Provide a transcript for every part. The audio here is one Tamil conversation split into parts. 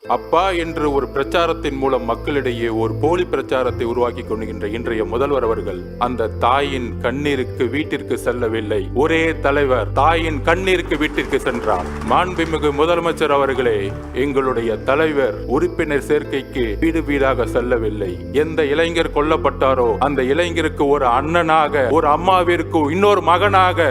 அப்பா என்று ஒரு பிரச்சாரத்தின் மூலம் மக்களிடையே ஒரு போலி பிரச்சாரத்தை உருவாக்கி கொள்கின்ற இன்றைய முதல்வர் அவர்கள் அந்த தாயின் கண்ணீருக்கு வீட்டிற்கு செல்லவில்லை. ஒரே தலைவர் தாயின் கண்ணீருக்கு வீட்டிற்கு சென்றார். மாண்புமிகு முதலமைச்சர் அவர்களே, எங்களுடைய தலைவர் உறுப்பினர் சேர்க்கைக்கு வீடு வீடாக செல்லவில்லை. எந்த இளைஞர் கொல்லப்பட்டாரோ அந்த இளைஞருக்கு ஒரு அண்ணனாக, ஒரு அம்மாவிற்கு இன்னொரு மகனாக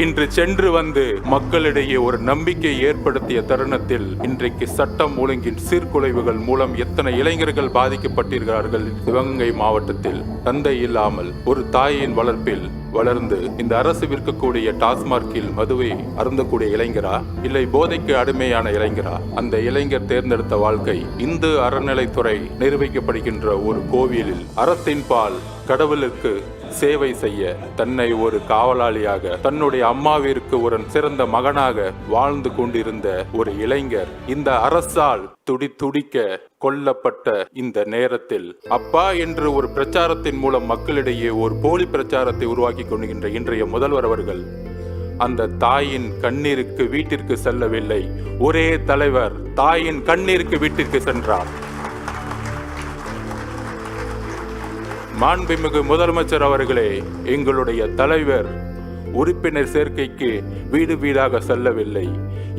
இன்று சென்று வந்து மக்களிடையே ஒரு நம்பிக்கை ஏற்படுத்திய தருணத்தில் இன்றைக்கு சட்டம் ஒழுங்கின் சீர்குலைவுகள் மூலம் எத்தனை இளைஞர்கள் பாதிக்கப்பட்டிருக்கிறார்கள். சிவகங்கை மாவட்டத்தில் தந்தை இல்லாமல் ஒரு தாயின் வளர்ப்பில் வளர்ந்து இந்த அரசு விற்கக்கூடிய டாஸ்மார்க்கில் மதுவை அருந்தக்கூடிய இளைஞரா, இல்லை போதைக்கு அடிமையான இளைஞரா? அந்த இளைஞர் தேர்ந்தெடுத்த வாழ்க்கை இந்து அறநிலைத்துறை நிர்வகிக்கப்படுகின்ற ஒரு கோவிலில் அறத்தின் பால் கடவுளுக்கு சேவை செய்ய தன்னை ஒரு காவலாளியாக, தன்னுடைய அம்மாவிற்கு ஒரு சிறந்த மகனாக வாழ்ந்து கொண்டிருந்த ஒரு இளைஞர் இந்த அரசால் துடிக்க கொல்லப்பட்ட இந்த நேரத்தில் அப்பா என்று ஒரு பிரச்சாரத்தின் மூலம் மக்களிடையே ஒரு போலி பிரச்சாரத்தை உருவாக்கி கொள்கின்ற இன்றைய முதல்வர் அவர்கள் அந்த தாயின் கண்ணீருக்கு வீட்டிற்கு செல்லவில்லை. ஒரே தலைவர் தாயின் கண்ணீருக்கு வீட்டிற்கு சென்றார். மாண்புமிகு முதலமைச்சர் அவர்களே, எங்களுடைய தலைவர் உறுப்பினர் சேர்க்கைக்கு வீடு வீடாக செல்லவில்லை.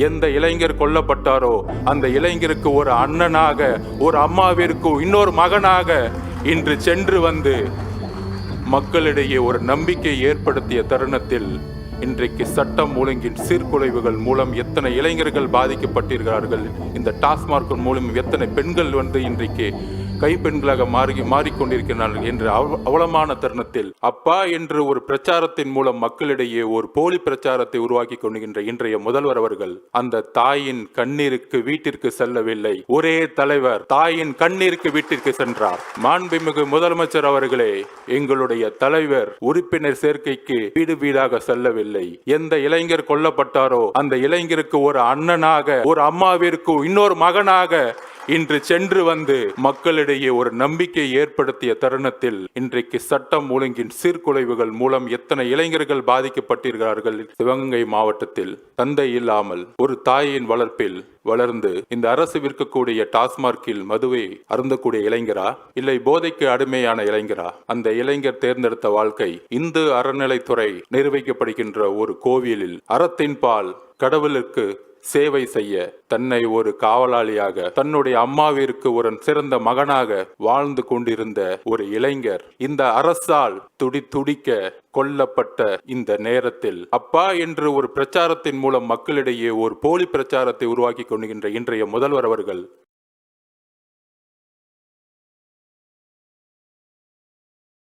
எந்த இளைஞர் கொல்லப்பட்டாரோ அந்த இளைஞருக்கு ஒரு அண்ணனாக, ஒரு அம்மாவிற்கு இன்னொரு மகனாக இன்று சென்று வந்து மக்களிடையே ஒரு நம்பிக்கை ஏற்படுத்திய தருணத்தில் இன்றைக்கு சட்டம் ஒழுங்கின் சீர்குலைவுகள் மூலம் எத்தனை இளைஞர்கள் பாதிக்கப்பட்டிருக்கிறார்கள். இந்த டாஸ்மார்க் மூலம் எத்தனை பெண்கள் வந்து இன்றைக்கு கைப்பெண்களாக மாறிக்கொண்டிருக்கிறார்கள் என்ற அவலமான தருணத்தில் அப்பா என்று ஒரு பிரச்சாரத்தின் மூலம் மக்களிடையே ஒரு போலி பிரச்சாரத்தை உருவாக்கி கொள்கின்ற இன்றைய முதல்வர் அவர்கள் அந்த தாயின் கண்ணீருக்கு வீட்டிற்கு செல்லவில்லை. ஒரே தலைவர் தாயின் கண்ணீருக்கு வீட்டிற்கு சென்றார். மாண்புமிகு முதலமைச்சர் அவர்களே, எங்களுடைய தலைவர் உறுப்பினர் சேர்க்கைக்கு வீடு வீடாக செல்லவில்லை. எந்த இளைஞர் கொல்லப்பட்டாரோ அந்த இளைஞருக்கு ஒரு அண்ணனாக, ஒரு அம்மாவிற்கு இன்னொரு மகனாக இன்று சென்று வந்து மக்களிடையே ஒரு நம்பிக்கை ஏற்படுத்திய தருணத்தில் இன்றைக்கு சட்டம் ஒழுங்கின் சீர்குலைவுகள் மூலம் எத்தனை இளைஞர்கள் பாதிக்கப்பட்டிருக்கிறார்கள். சிவகங்கை மாவட்டத்தில் தந்தை இல்லாமல் ஒரு தாயின் வளர்ப்பில் வளர்ந்து இந்த அரசு விற்கக்கூடிய டாஸ்மார்க்கில் மதுவை அருந்தக்கூடிய இளைஞரா, இல்லை போதைக்கு அடிமையான இளைஞரா? அந்த இளைஞர் தேர்ந்தெடுத்த வாழ்க்கை இந்து அறநிலைத்துறை நிர்வகிக்கப்படுகின்ற ஒரு கோவிலில் அறத்தின் பால் கடவுளுக்கு சேவை செய்ய தன்னை ஒரு காவலாளியாக, தன்னுடைய அம்மாவிற்கு ஒரு சிறந்த மகனாக வாழ்ந்து கொண்டிருந்த ஒரு இளைஞர் இந்த அரசால் துடிக்க கொல்லப்பட்ட இந்த நேரத்தில் அப்பா என்று ஒரு பிரச்சாரத்தின் மூலம் மக்களிடையே ஒரு போலி பிரச்சாரத்தை உருவாக்கி கொள்கின்ற இன்றைய முதல்வர் அவர்கள்